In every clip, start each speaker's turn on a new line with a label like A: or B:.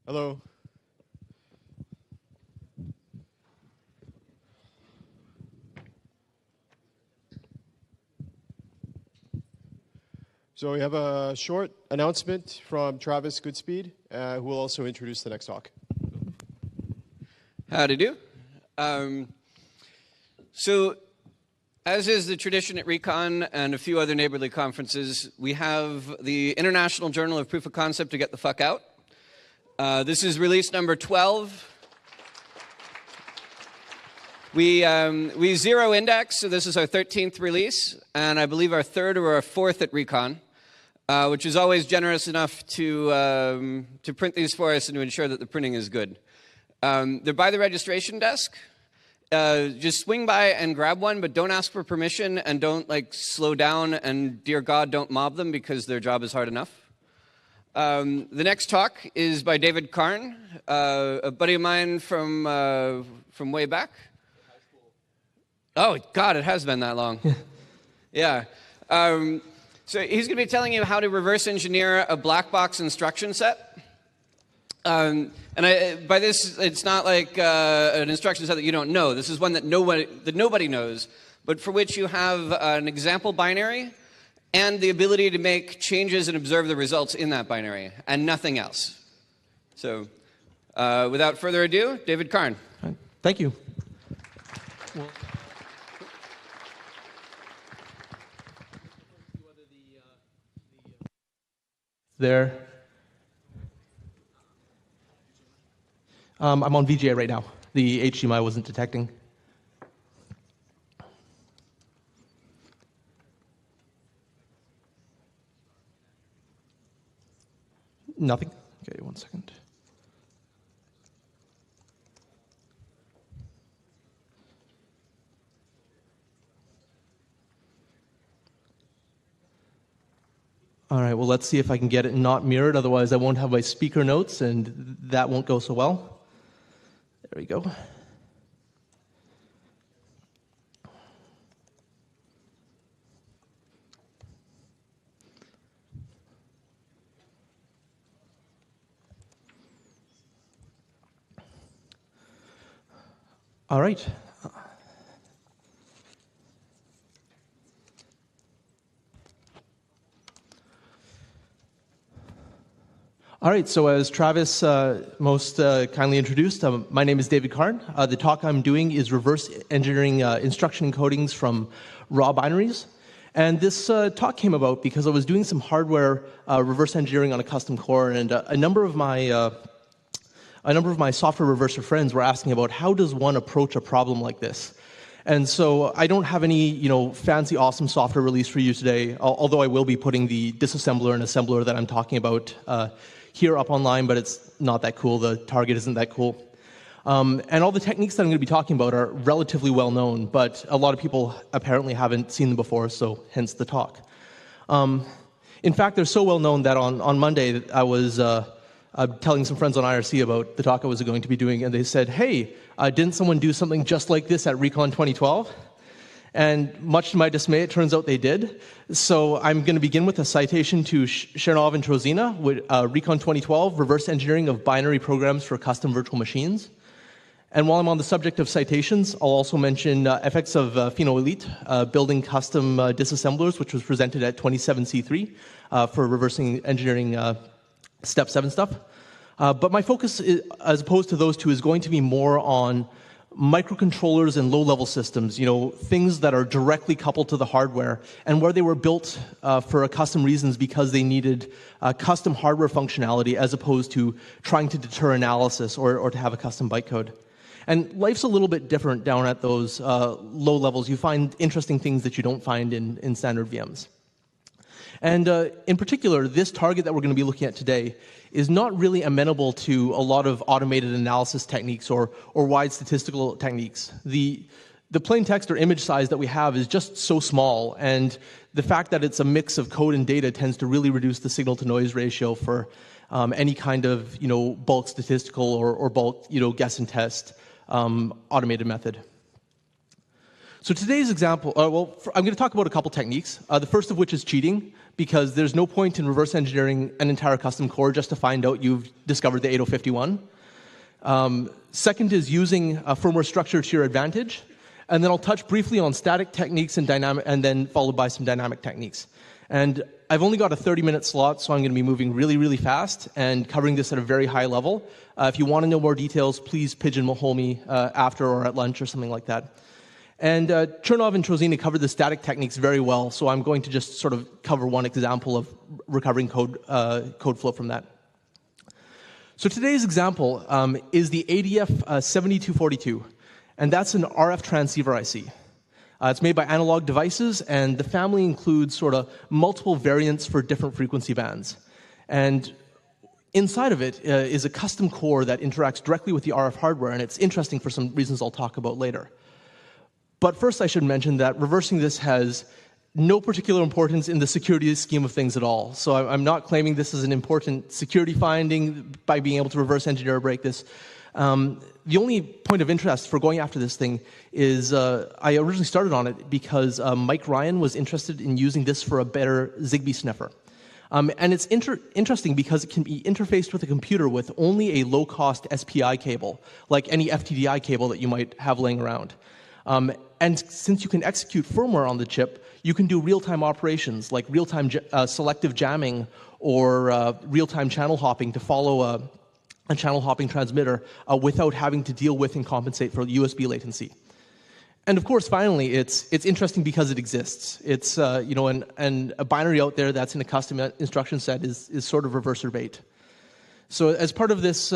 A: Hello. So we have a short announcement from Travis Goodspeed, who will also introduce the next talk.
B: Howdy do. So, as is the tradition at REcon and a few other neighborly conferences, we have the International Journal of Proof of Concept to get the fuck out. This is release number 12. We zero index, so this is our 13th release, and I believe our third or our fourth at REcon, which is always generous enough to print these for us and to ensure that the printing is good. They're by the registration desk. Just swing by and grab one, but don't ask for permission and don't slow down, and dear God, don't mob them because their job is hard enough. The next talk is by David Carne, a buddy of mine from way back. Oh, God, it has been that long. Yeah. So he's going to be telling you how to reverse engineer a black box instruction set. And by this, it's not like an instruction set that you don't know. This is one that nobody knows, but for which you have an example binary and the ability to make changes and observe the results in that binary, and nothing else. So without further ado, David Carne.
C: Thank you. There. I'm on VGA right now. The HDMI wasn't detecting. Nothing? Okay, 1 second. All right, well, let's see if I can get it not mirrored. Otherwise, I won't have my speaker notes, and that won't go so well. There we go. All right. All right, so as Travis most kindly introduced, my name is David Carne. The talk I'm doing is reverse engineering instruction encodings from raw binaries. And this talk came about because I was doing some hardware reverse engineering on a custom core, and a number of my software reverser friends were asking about how does one approach a problem like this. And so I don't have any, fancy, awesome software release for you today, although I will be putting the disassembler and assembler that I'm talking about here up online, but it's not that cool. The target isn't that cool. And all the techniques that I'm going to be talking about are relatively well known, but a lot of people apparently haven't seen them before, so hence the talk. In fact, they're so well known that on Monday I was telling some friends on IRC about the talk I was going to be doing, and they said, hey, didn't someone do something just like this at REcon 2012? And much to my dismay, it turns out they did. So I'm going to begin with a citation to Chernov and Trozina with REcon 2012, Reverse Engineering of Binary Programs for Custom Virtual Machines. And while I'm on the subject of citations, I'll also mention FX of Pheno Elite, building custom disassemblers, which was presented at 27C3 for reversing engineering Step 7 stuff. But my focus, as opposed to those two, is going to be more on microcontrollers and low-level systems, things that are directly coupled to the hardware, and where they were built for custom reasons because they needed custom hardware functionality as opposed to trying to deter analysis or to have a custom bytecode. And life's a little bit different down at those low levels. You find interesting things that you don't find in standard VMs. And in particular, this target that we're going to be looking at today is not really amenable to a lot of automated analysis techniques or wide statistical techniques. The plain text or image size that we have is just so small, and the fact that it's a mix of code and data tends to really reduce the signal-to-noise ratio for any kind of bulk statistical or bulk guess and test automated method. So today's example, I'm going to talk about a couple techniques. The first of which is cheating, because there's no point in reverse engineering an entire custom core just to find out you've discovered the 8051. Second is using a firmware structure to your advantage. And then I'll touch briefly on static techniques and then followed by some dynamic techniques. And I've only got a 30-minute slot, so I'm going to be moving really, really fast and covering this at a very high level. If you want to know more details, please pigeonhole me after or at lunch or something like that. And Chernov and Trozina covered the static techniques very well, so I'm going to just sort of cover one example of recovering code flow from that. So today's example is the ADF 7242, and that's an RF transceiver IC. It's made by Analog Devices, and the family includes sort of multiple variants for different frequency bands. And inside of it is a custom core that interacts directly with the RF hardware, and it's interesting for some reasons I'll talk about later. But first I should mention that reversing this has no particular importance in the security scheme of things at all. So I'm not claiming this is an important security finding by being able to reverse engineer or break this. The only point of interest for going after this thing is I originally started on it because Mike Ryan was interested in using this for a better Zigbee sniffer. And it's interesting because it can be interfaced with a computer with only a low-cost SPI cable, like any FTDI cable that you might have laying around. And since you can execute firmware on the chip, you can do real-time operations like real-time selective jamming or real-time channel hopping to follow a channel hopping transmitter without having to deal with and compensate for USB latency. And of course, finally, it's interesting because it exists. It's and a binary out there that's in a custom instruction set is sort of reverser bait. So as part of this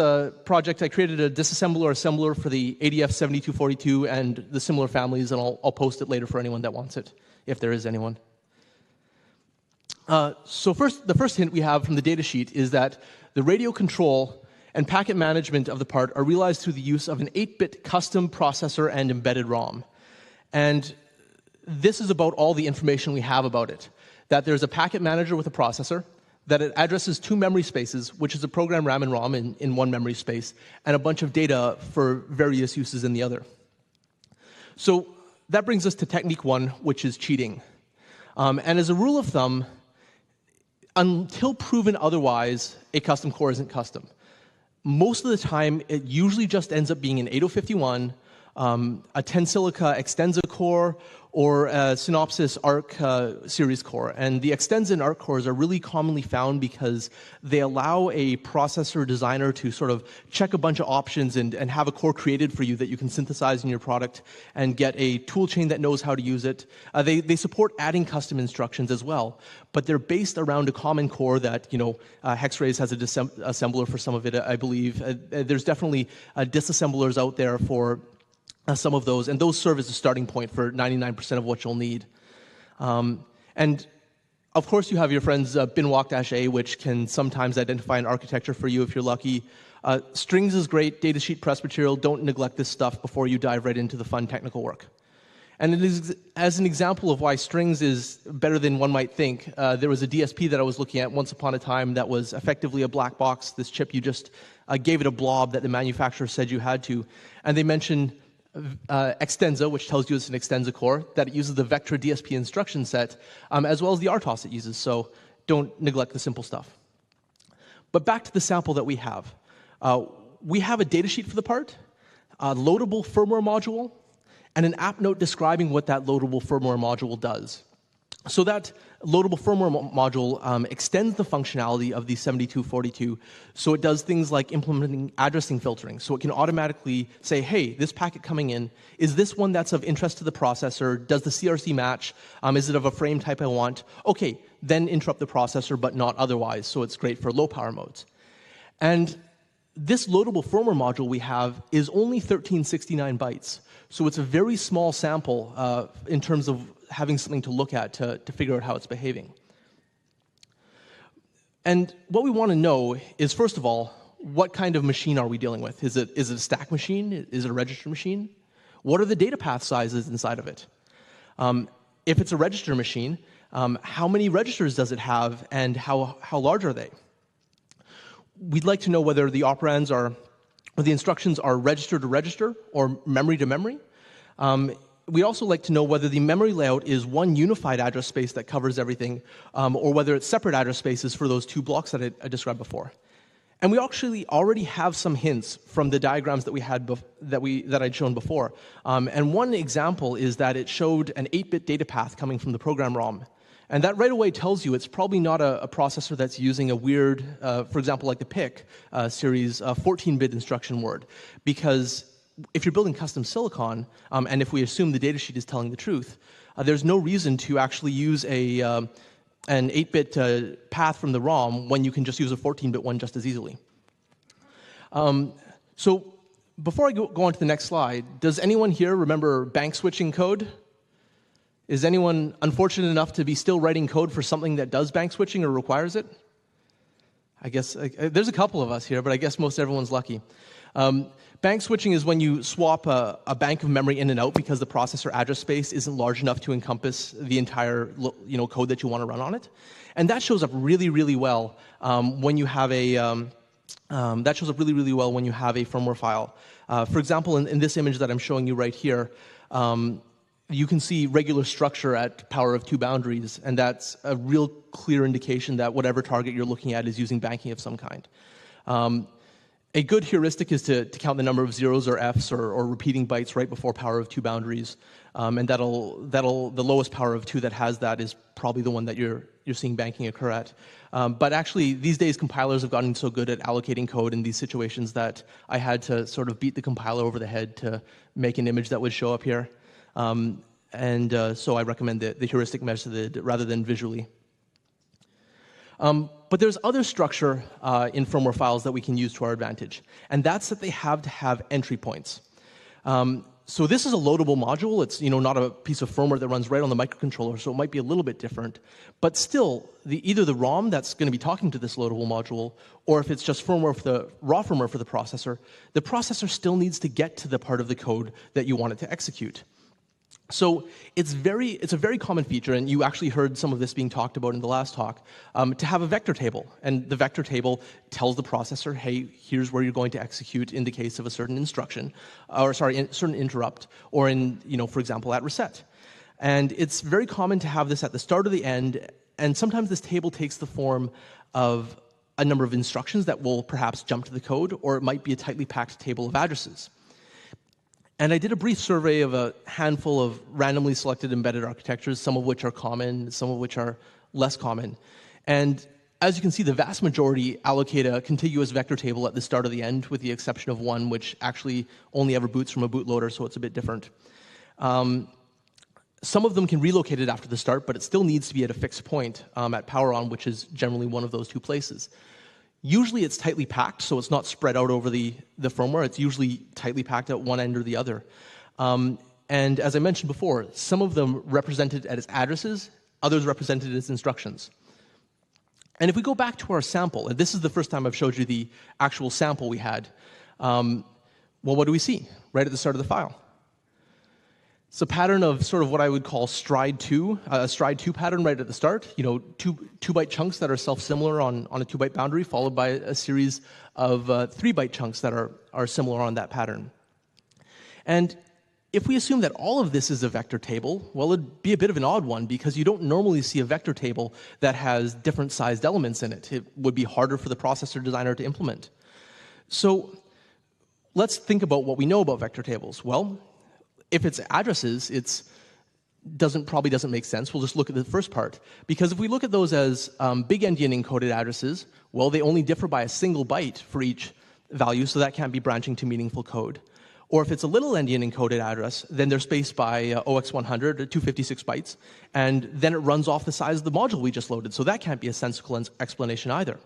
C: project, I created a disassembler assembler for the ADF 7242 and the similar families, and I'll post it later for anyone that wants it, if there is anyone. So the first hint we have from the datasheet is that the radio control and packet management of the part are realized through the use of an 8-bit custom processor and embedded ROM. And this is about all the information we have about it. That there's a packet manager with a processor, that it addresses 2 memory spaces, which is a program RAM and ROM in one memory space, and a bunch of data for various uses in the other. So that brings us to technique 1, which is cheating. And as a rule of thumb, until proven otherwise, a custom core isn't custom. Most of the time, it usually just ends up being an 8051, a Tensilica Extensa core, or a Synopsys ARC series core. And the Extensa and ARC cores are really commonly found because they allow a processor designer to sort of check a bunch of options and have a core created for you that you can synthesize in your product and get a tool chain that knows how to use it. They support adding custom instructions as well, but they're based around a common core that, Hexrays has a assembler for some of it, I believe. There's definitely disassemblers out there for some of those, and those serve as a starting point for 99% of what you'll need. And of course, you have your friends binwalk-A, which can sometimes identify an architecture for you if you're lucky. Strings is great, datasheet press material. Don't neglect this stuff before you dive right into the fun technical work. And it is, as an example of why strings is better than one might think, there was a DSP that I was looking at once upon a time that was effectively a black box. This chip, you just gave it a blob that the manufacturer said you had to. And they mentioned Extensa, which tells you it's an Extensa core, that it uses the Vectra DSP instruction set, as well as the RTOS it uses, so don't neglect the simple stuff. But back to the sample that we have. We have a datasheet for the part, a loadable firmware module, and an app note describing what that loadable firmware module does. So that loadable firmware module extends the functionality of the 7242, so it does things like implementing addressing filtering. So it can automatically say, hey, this packet coming in, is this one that's of interest to the processor? Does the CRC match? Is it of a frame type I want? Okay, then interrupt the processor, but not otherwise, so it's great for low power modes. And this loadable firmware module we have is only 1369 bytes. So it's a very small sample in terms of having something to look at to figure out how it's behaving. And what we want to know is, first of all, what kind of machine are we dealing with? Is it a stack machine? Is it a register machine? What are the data path sizes inside of it? If it's a register machine, how many registers does it have, and how large are they? We'd like to know whether the operands or the instructions are register to register or memory to memory. we also like to know whether the memory layout is one unified address space that covers everything, or whether it's separate address spaces for those two blocks that I described before. And we actually already have some hints from the diagrams that we had that I'd shown before. And one example is that it showed an 8-bit data path coming from the program ROM. And that right away tells you it's probably not a processor that's using a weird, for example, like the PIC series 14-bit instruction word. Because if you're building custom silicon, and if we assume the datasheet is telling the truth, there's no reason to actually use an 8-bit path from the ROM when you can just use a 14-bit one just as easily. So before I go on to the next slide, does anyone here remember bank switching code? Is anyone unfortunate enough to be still writing code for something that does bank switching or requires it? I guess there's a couple of us here, but I guess most everyone's lucky. Bank switching is when you swap a bank of memory in and out because the processor address space isn't large enough to encompass the entire code that you want to run on it, and that shows up really, really well when you have a firmware file. For example, in this image that I'm showing you right here, you can see regular structure at power of 2 boundaries, and that's a real clear indication that whatever target you're looking at is using banking of some kind. A good heuristic is to count the number of zeros or Fs or repeating bytes right before power of 2 boundaries, and the lowest power of 2 that has that is probably the one that you're seeing banking occur at. But actually, these days compilers have gotten so good at allocating code in these situations that I had to sort of beat the compiler over the head to make an image that would show up here. So I recommend the heuristic method rather than visually. But there's other structure in firmware files that we can use to our advantage, and that's that they have to have entry points. So this is a loadable module. It's not a piece of firmware that runs right on the microcontroller, so it might be a little bit different. But still, either the ROM that's going to be talking to this loadable module, or if it's just firmware for the raw firmware for the processor still needs to get to the part of the code that you want it to execute. So it's a very common feature, and you actually heard some of this being talked about in the last talk, to have a vector table. And the vector table tells the processor, hey, here's where you're going to execute in the case of a certain instruction, certain interrupt, or for example, at reset. And it's very common to have this at the start or the end, and sometimes this table takes the form of a number of instructions that will perhaps jump to the code, or it might be a tightly packed table of addresses. And I did a brief survey of a handful of randomly selected embedded architectures, some of which are common, some of which are less common. And as you can see, the vast majority allocate a contiguous vector table at the start or the end, with the exception of one, which actually only ever boots from a bootloader, so it's a bit different. Some of them can relocate it after the start, but it still needs to be at a fixed point at power on, which is generally one of those two places. Usually it's tightly packed, so it's not spread out over the firmware. It's usually tightly packed at one end or the other. And as I mentioned before, some of them represented as addresses, others represented as instructions. And if we go back to our sample, and this is the first time I've showed you the actual sample we had, well, what do we see right at the start of the file? It's a pattern of sort of what I would call stride 2, a stride 2 pattern right at the start. Two-byte chunks that are self-similar on a 2-byte boundary, followed by a series of 3-byte chunks that are similar on that pattern. And if we assume that all of this is a vector table, well, it'd be a bit of an odd one, because you don't normally see a vector table that has different sized elements in it. It would be harder for the processor designer to implement. So let's think about what we know about vector tables. Well, if it's addresses, probably doesn't make sense. We'll just look at the first part. Because if we look at those as big endian encoded addresses, well, they only differ by a single byte for each value, so that can't be branching to meaningful code. Or if it's a little endian encoded address, then they're spaced by OX100, or 256 bytes, and then it runs off the size of the module we just loaded, so that can't be a sensible explanation either.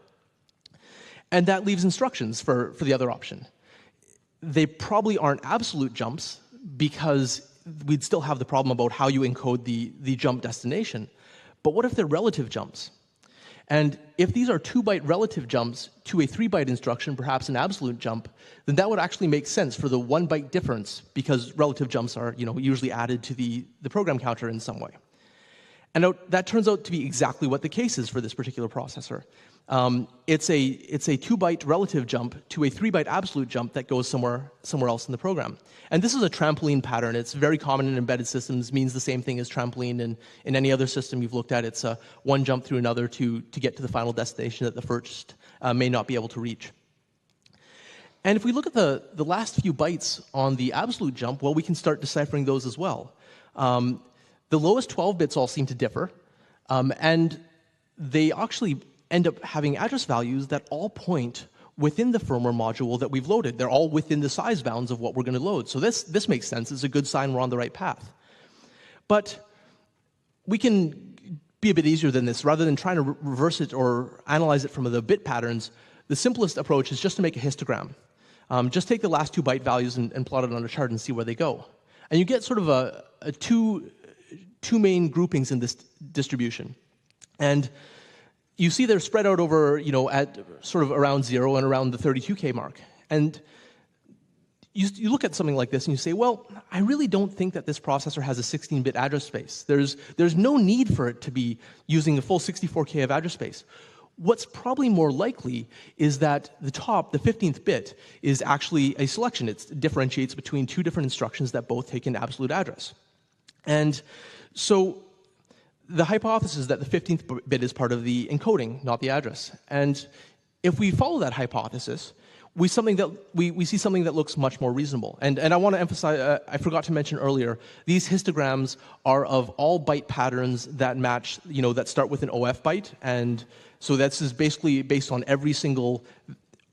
C: And that leaves instructions for the other option. They probably aren't absolute jumps, because we'd still have the problem about how you encode the jump destination. But what if they're relative jumps? And if these are 2-byte relative jumps to a 3-byte instruction, perhaps an absolute jump, then that would actually make sense for the 1-byte difference, because relative jumps are usually added to the program counter in some way. And that turns out to be exactly what the case is for this particular processor. It's a 2-byte relative jump to a 3-byte absolute jump that goes somewhere else in the program. And this is a trampoline pattern. It's very common in embedded systems, means the same thing as trampoline. And in any other system you've looked at, it's one jump through another to get to the final destination that the first may not be able to reach. And if we look at the last few bytes on the absolute jump, well, we can start deciphering those as well. The lowest 12 bits all seem to differ, and they actually end up having address values that all point within the firmware module that we've loaded. They're all within the size bounds of what we're going to load. So this makes sense. It's a good sign we're on the right path. But we can be a bit easier than this. Rather than trying to reverse it or analyze it from the bit patterns, the simplest approach is just to make a histogram. Just take the last 2 byte values and plot it on a chart and see where they go. And you get sort of a two main groupings in this distribution. And you see they're spread out over, at sort of around 0 and around the 32K mark. And you look at something like this and you say, well, I really don't think that this processor has a 16-bit address space. There's no need for it to be using a full 64K of address space. What's probably more likely is that the 15th bit, is actually a selection. It differentiates between 2 different instructions that both take an absolute address. And so the hypothesis is that the 15th bit is part of the encoding, not the address. And if we follow that hypothesis, we see something that looks much more reasonable. And I want to emphasize, I forgot to mention earlier, these histograms are of all byte patterns that match, that start with an OF byte. And so this is basically based on every single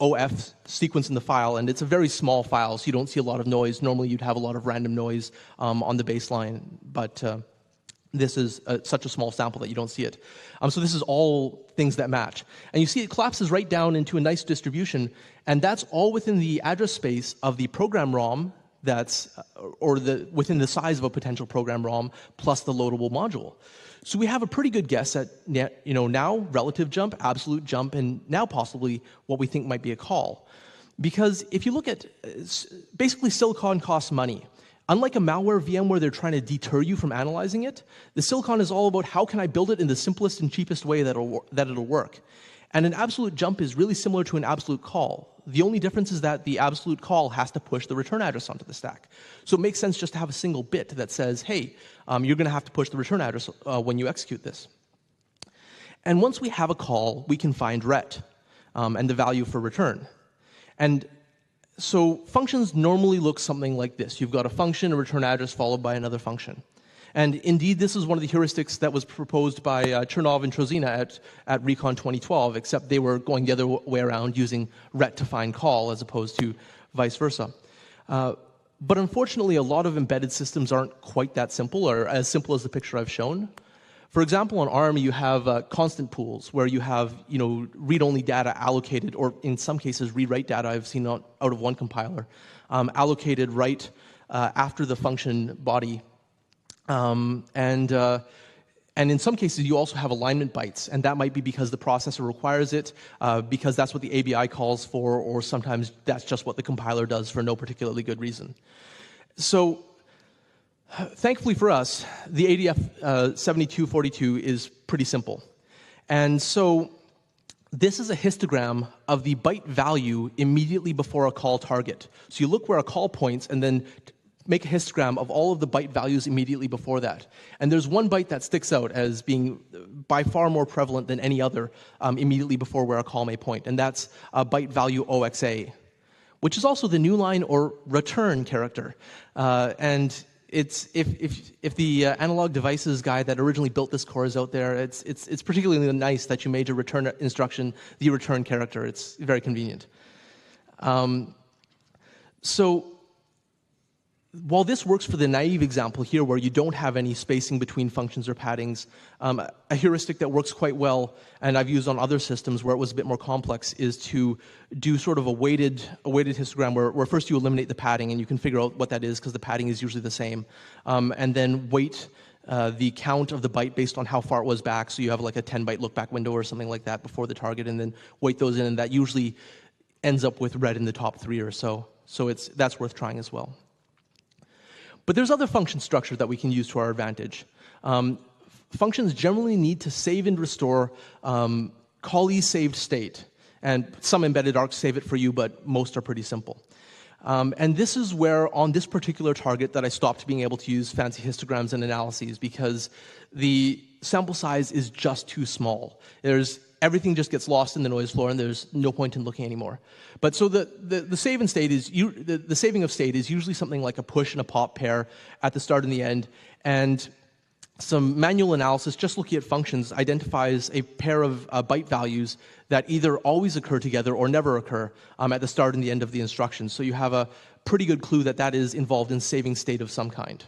C: OF sequence in the file, and it's a very small file, so you don't see a lot of noise. Normally you'd have a lot of random noise on the baseline, but this is such a small sample that you don't see it. So this is all things that match. And you see it collapses right down into a nice distribution, and that's all within the address space of the program ROM within the size of a potential program ROM plus the loadable module. So we have a pretty good guess at now relative jump, absolute jump, and now possibly what we think might be a call. Because if you look at, basically silicon costs money. Unlike a malware VM where they're trying to deter you from analyzing it, the silicon is all about how can I build it in the simplest and cheapest way that it'll work. And an absolute jump is really similar to an absolute call. The only difference is that the absolute call has to push the return address onto the stack. So it makes sense just to have a single bit that says, hey, you're going to have to push the return address when you execute this. And once we have a call, we can find ret and the value for return. And so functions normally look something like this. You've got a function, a return address, followed by another function. And indeed, this is one of the heuristics that was proposed by Chernov and Trozina at REcon 2012, except they were going the other way around, using ret to find call as opposed to vice versa. But unfortunately, a lot of embedded systems aren't quite that simple, or as simple as the picture I've shown. For example, on ARM, you have constant pools where you have read-only data allocated, or in some cases, read-write data I've seen out of one compiler, allocated right after the function body. And in some cases, you also have alignment bytes, and that might be because the processor requires it, because that's what the ABI calls for, or sometimes that's just what the compiler does for no particularly good reason. So, thankfully for us, the ADF 7242 is pretty simple. And so, this is a histogram of the byte value immediately before a call target. So you look where a call points, and then make a histogram of all of the byte values immediately before that. And there's one byte that sticks out as being by far more prevalent than any other immediately before where a call may point, and that's byte value OXA, which is also the new line or return character. And it's if the analog devices guy that originally built this core is out there, it's particularly nice that you made your return instruction the return character. It's very convenient. So while this works for the naive example here where you don't have any spacing between functions or paddings, a heuristic that works quite well, and I've used on other systems where it was a bit more complex, is to do sort of a weighted histogram where first you eliminate the padding, and you can figure out what that is because the padding is usually the same, and then weight the count of the byte based on how far it was back, so you have like a 10-byte look-back window or something like that before the target, and then weight those in, and that usually ends up with red in the top 3 or so. So that's worth trying as well. But there's other function structure that we can use to our advantage. Functions generally need to save and restore call saved state. And some embedded arcs save it for you, but most are pretty simple. And this is where, on this particular target, that I stopped being able to use fancy histograms and analyses, because the sample size is just too small. Everything just gets lost in the noise floor, and there's no point in looking anymore. But so the saving of state is usually something like a push and a pop pair at the start and the end, and some manual analysis, just looking at functions, identifies a pair of byte values that either always occur together or never occur at the start and the end of the instructions. So you have a pretty good clue that that is involved in saving state of some kind.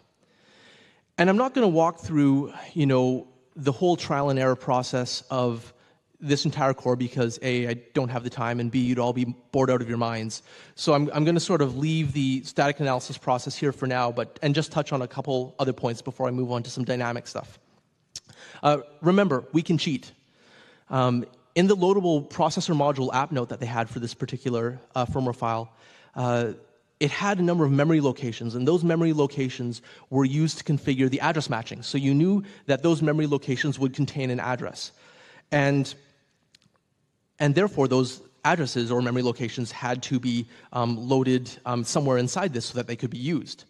C: And I'm not going to walk through, the whole trial and error process of this entire core, because A, I don't have the time, and B, you'd all be bored out of your minds. So I'm going to sort of leave the static analysis process here for now, and just touch on a couple other points before I move on to some dynamic stuff. Remember, we can cheat. In the loadable processor module app note that they had for this particular firmware file, it had a number of memory locations, and those memory locations were used to configure the address matching. So you knew that those memory locations would contain an address. And therefore, those addresses or memory locations had to be loaded somewhere inside this so that they could be used.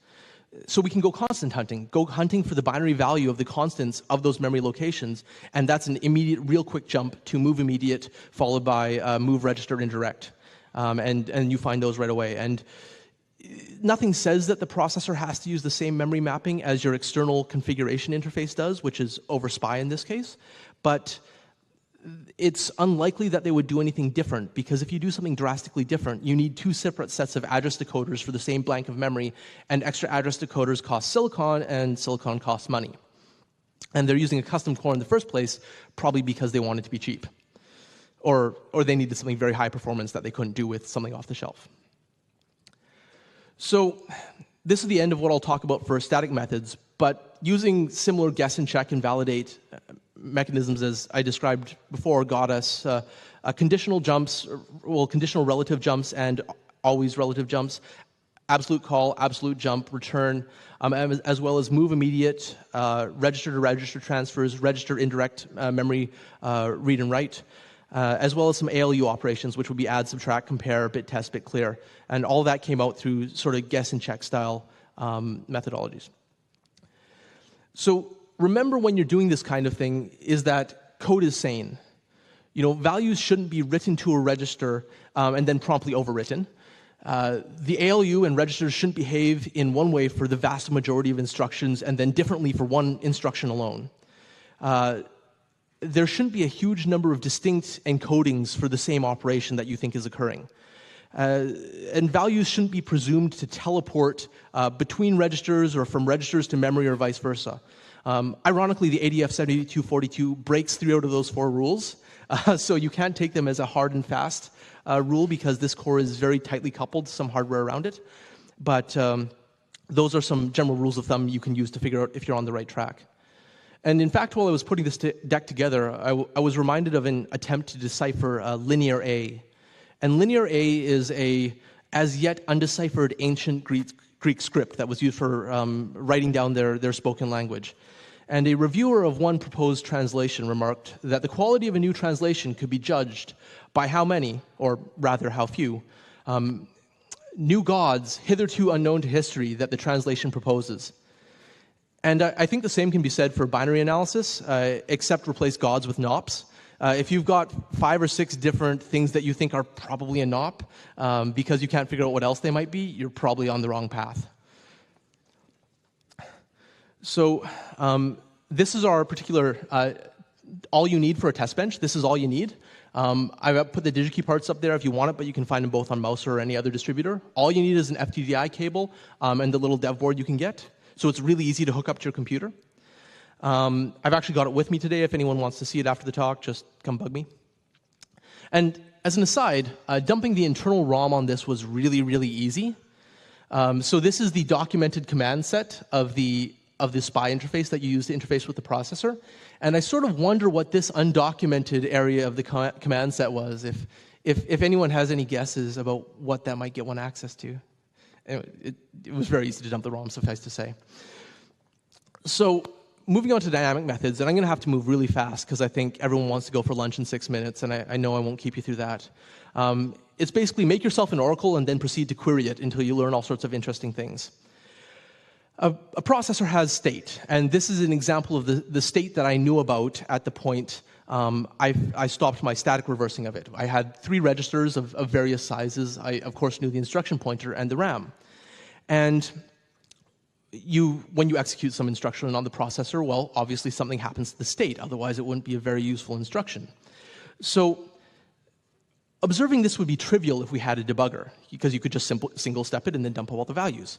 C: So we can go constant hunting, go hunting for the binary value of the constants of those memory locations, and that's an immediate, real quick jump to move immediate, followed by move register indirect. And you find those right away. And nothing says that the processor has to use the same memory mapping as your external configuration interface does, which is over SPI in this case. But it's unlikely that they would do anything different, because if you do something drastically different, you need two separate sets of address decoders for the same blank of memory, and extra address decoders cost silicon, and silicon costs money. And they're using a custom core in the first place, probably because they wanted to be cheap. Or they needed something very high performance that they couldn't do with something off the shelf. So this is the end of what I'll talk about for static methods, but using similar guess and check and validate mechanisms as I described before got us conditional jumps, conditional relative jumps and always relative jumps, absolute call, absolute jump, return, as well as move immediate, register-to-register transfers, register indirect memory read and write, as well as some ALU operations, which would be add, subtract, compare, bit test, bit clear. And all that came out through sort of guess and check style methodologies. So remember, when you're doing this kind of thing, is that code is sane. Values shouldn't be written to a register and then promptly overwritten. The ALU and registers shouldn't behave in one way for the vast majority of instructions and then differently for one instruction alone. There shouldn't be a huge number of distinct encodings for the same operation that you think is occurring. And values shouldn't be presumed to teleport between registers or from registers to memory or vice versa. Ironically, the ADF 7242 breaks 3 out of those 4 rules, so you can't take them as a hard and fast rule, because this core is very tightly coupled to some hardware around it. But those are some general rules of thumb you can use to figure out if you're on the right track. And in fact, while I was putting this deck together, I was reminded of an attempt to decipher linear A. And linear A is a as yet undeciphered ancient Greek script that was used for writing down their spoken language. And a reviewer of one proposed translation remarked that the quality of a new translation could be judged by how many, or rather how few, new gods hitherto unknown to history that the translation proposes. And I think the same can be said for binary analysis, except replace gods with nops. If you've got 5 or 6 different things that you think are probably a nop, because you can't figure out what else they might be, you're probably on the wrong path. So this is our particular all you need for a test bench. This is all you need. I've put the DigiKey parts up there if you want it, but you can find them both on Mouse or any other distributor. All you need is an FTDI cable and the little dev board you can get. So it's really easy to hook up to your computer. I've actually got it with me today. If anyone wants to see it after the talk, just come bug me. And as an aside, dumping the internal ROM on this was really, really easy. So this is the documented command set of the SPI interface that you use to interface with the processor. And I sort of wonder what this undocumented area of the command set was, if anyone has any guesses about what that might get one access to. It was very easy to dump the ROM, suffice to say. So moving on to dynamic methods, and I'm going to have to move really fast because I think everyone wants to go for lunch in 6 minutes, and I know I won't keep you through that. It's basically make yourself an oracle and then proceed to query it until you learn all sorts of interesting things. A processor has state, and this is an example of the state that I knew about at the point I stopped my static reversing of it. I had 3 registers of various sizes. I, of course, knew the instruction pointer and the RAM. And when you execute some instruction on the processor, well, obviously something happens to the state. Otherwise, it wouldn't be a very useful instruction. So observing this would be trivial if we had a debugger, because you could just single-step it and then dump all the values.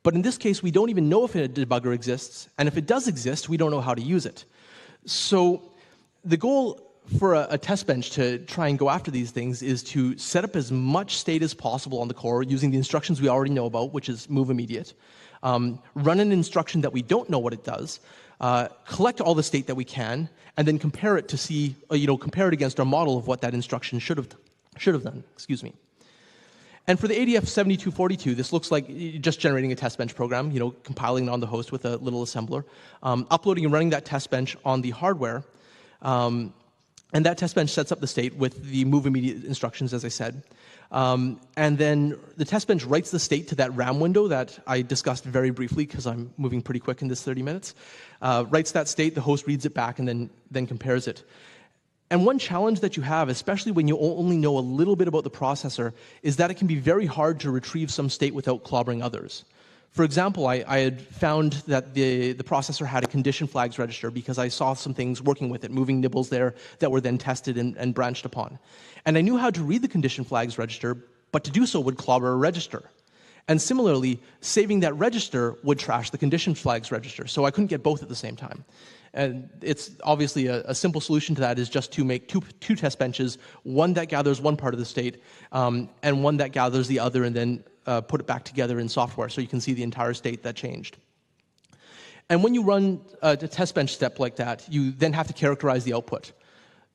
C: But in this case, we don't even know if a debugger exists, and if it does exist, we don't know how to use it. So the goal for a test bench to try and go after these things is to set up as much state as possible on the core using the instructions we already know about, which is move immediate, run an instruction that we don't know what it does, collect all the state that we can, and then compare it to see, compare it against our model of what that instruction should have done. Excuse me. And for the ADF 7242, this looks like just generating a test bench program, compiling it on the host with a little assembler, uploading and running that test bench on the hardware, and that test bench sets up the state with the move immediate instructions, as I said. And then the test bench writes the state to that RAM window that I discussed very briefly because I'm moving pretty quick in this 30 minutes. Writes that state, the host reads it back, and then compares it. And one challenge that you have, especially when you only know a little bit about the processor, is that it can be very hard to retrieve some state without clobbering others. For example, I had found that the processor had a condition flags register because I saw some things working with it, moving nibbles there that were then tested and branched upon. And I knew how to read the condition flags register, but to do so would clobber a register. And similarly, saving that register would trash the condition flags register, so I couldn't get both at the same time. And it's obviously a simple solution to that is just to make two test benches, one that gathers one part of the state, and one that gathers the other, and then put it back together in software so you can see the entire state that changed. And when you run a test bench step like that, you then have to characterize the output.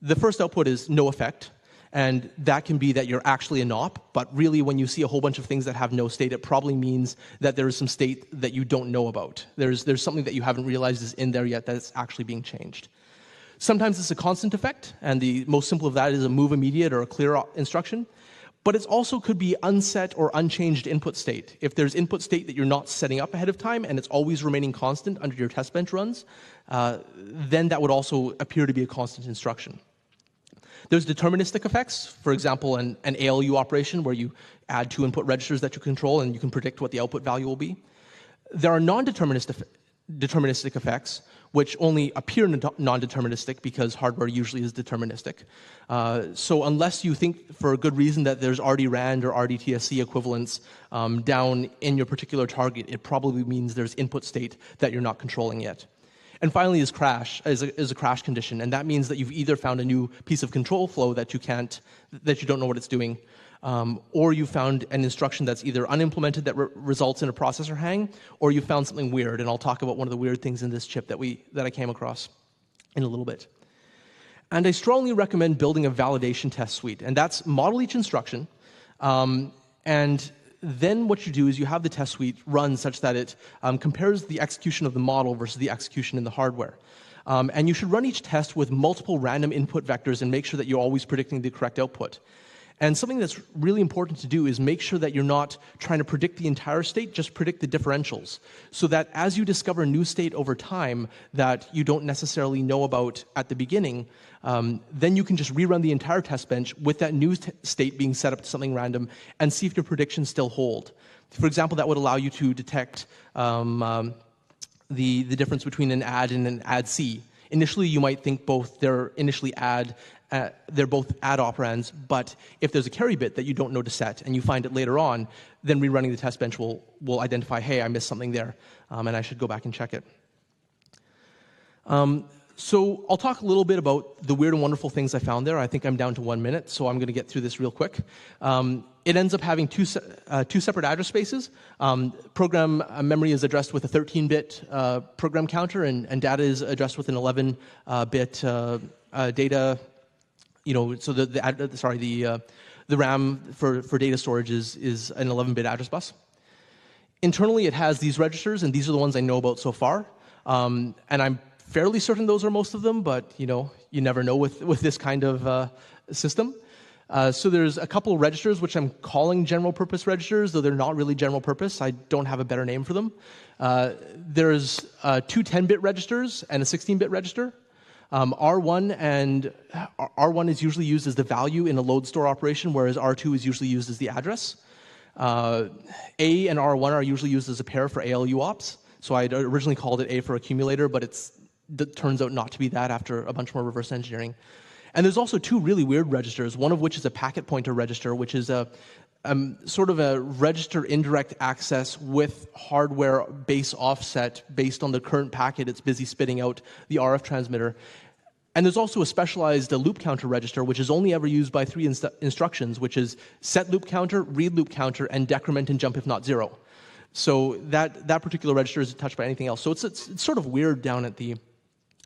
C: The first output is no effect, and that can be that you're actually a NOP, but really when you see a whole bunch of things that have no state, it probably means that there is some state that you don't know about. There's something that you haven't realized is in there yet that's actually being changed. Sometimes it's a constant effect, and the most simple of that is a move immediate or a clear instruction. But it also could be unset or unchanged input state. If there's input state that you're not setting up ahead of time and it's always remaining constant under your test bench runs, then that would also appear to be a constant instruction. There's deterministic effects, for example, an ALU operation where you add 2 input registers that you control and you can predict what the output value will be. There are non-deterministic effects, which only appear non-deterministic because hardware usually is deterministic. So unless you think for a good reason that there's RD-RAND or RDTSC equivalents down in your particular target, it probably means there's input state that you're not controlling yet. And finally is a crash condition, and that means that you've either found a new piece of control flow that you don't know what it's doing, or you found an instruction that's either unimplemented that results in a processor hang, or you found something weird. And I'll talk about one of the weird things in this chip that I came across in a little bit. And I strongly recommend building a validation test suite, and that's model each instruction, and then what you do is you have the test suite run such that it compares the execution of the model versus the execution in the hardware. And you should run each test with multiple random input vectors and make sure that you're always predicting the correct output. And something that's really important to do is make sure that you're not trying to predict the entire state, just predict the differentials. So that as you discover new state over time that you don't necessarily know about at the beginning, then you can just rerun the entire test bench with that new state being set up to something random and see if your predictions still hold. For example, that would allow you to detect the difference between an add and an add-C. Initially, you might think they're both add operands, but if there's a carry bit that you don't know to set and you find it later on, then rerunning the test bench will identify, hey, I missed something there, and I should go back and check it. So I'll talk a little bit about the weird and wonderful things I found there. I think I'm down to 1 minute, so I'm going to get through this real quick. It ends up having two separate address spaces. Program memory is addressed with a 13-bit program counter, and data is addressed with an 11-bit data. So the RAM for data storage is an 11-bit address bus. Internally, it has these registers, and these are the ones I know about so far. And I'm fairly certain those are most of them, but you never know with this kind of system. So there's a couple registers which I'm calling general purpose registers, though they're not really general purpose. I don't have a better name for them. There's two 10-bit registers and a 16-bit register. R1 is usually used as the value in a load store operation, whereas R2 is usually used as the address. A and R1 are usually used as a pair for ALU ops. So I originally called it A for accumulator, but it turns out not to be that after a bunch more reverse engineering. And there's also two really weird registers, one of which is a packet pointer register, which is a sort of a register indirect access with hardware base offset based on the current packet it's busy spitting out the RF transmitter. And there's also a specialized loop counter register, which is only ever used by three instructions, which is set loop counter, read loop counter, and decrement and jump if not 0. So that particular register isn't touched by anything else. So it's sort of weird down at the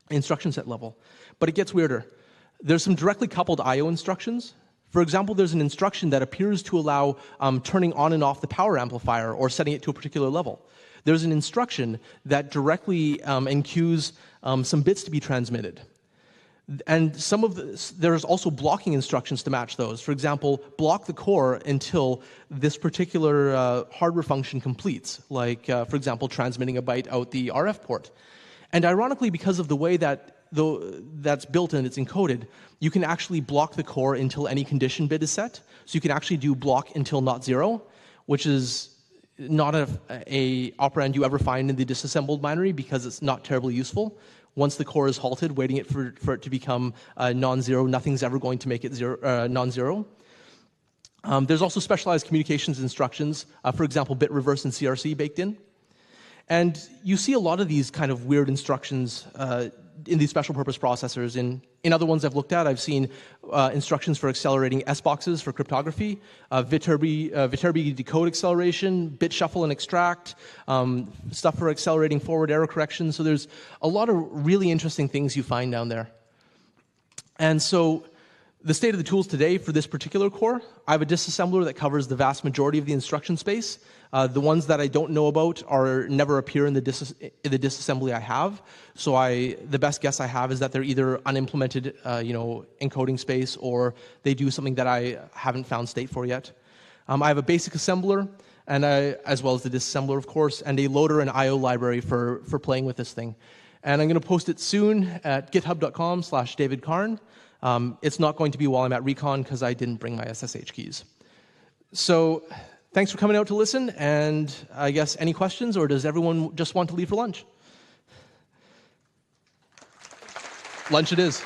C: instruction set level. But it gets weirder. There's some directly coupled I/O instructions. For example, there's an instruction that appears to allow turning on and off the power amplifier or setting it to a particular level. There's an instruction that directly enqueues some bits to be transmitted. And there's also blocking instructions to match those. For example, block the core until this particular hardware function completes, like, for example, transmitting a byte out the RF port. And ironically, because of the way that's built and it's encoded, you can actually block the core until any condition bit is set. So you can actually do block until not 0, which is not a operand you ever find in the disassembled binary because it's not terribly useful. Once the core is halted, waiting for it to become non-zero, nothing's ever going to make it non-zero. There's also specialized communications instructions, for example, bit reverse and CRC baked in. And you see a lot of these kind of weird instructions in these special purpose processors. In other ones I've looked at, I've seen instructions for accelerating S-boxes for cryptography, Viterbi decode acceleration, bit shuffle and extract, stuff for accelerating forward error correction. So there's a lot of really interesting things you find down there. And so the state of the tools today for this particular core, I have a disassembler that covers the vast majority of the instruction space. The ones that I don't know about never appear in the disassembly I have. So the best guess I have is that they're either unimplemented, encoding space, or they do something that I haven't found state for yet. I have a basic assembler, and as well as the disassembler, of course, and a loader and I/O library for playing with this thing. And I'm going to post it soon at github.com/DavidCarne. It's not going to be while I'm at REcon because I didn't bring my SSH keys. So thanks for coming out to listen, and I guess any questions, or does everyone just want to leave for lunch? Lunch it is.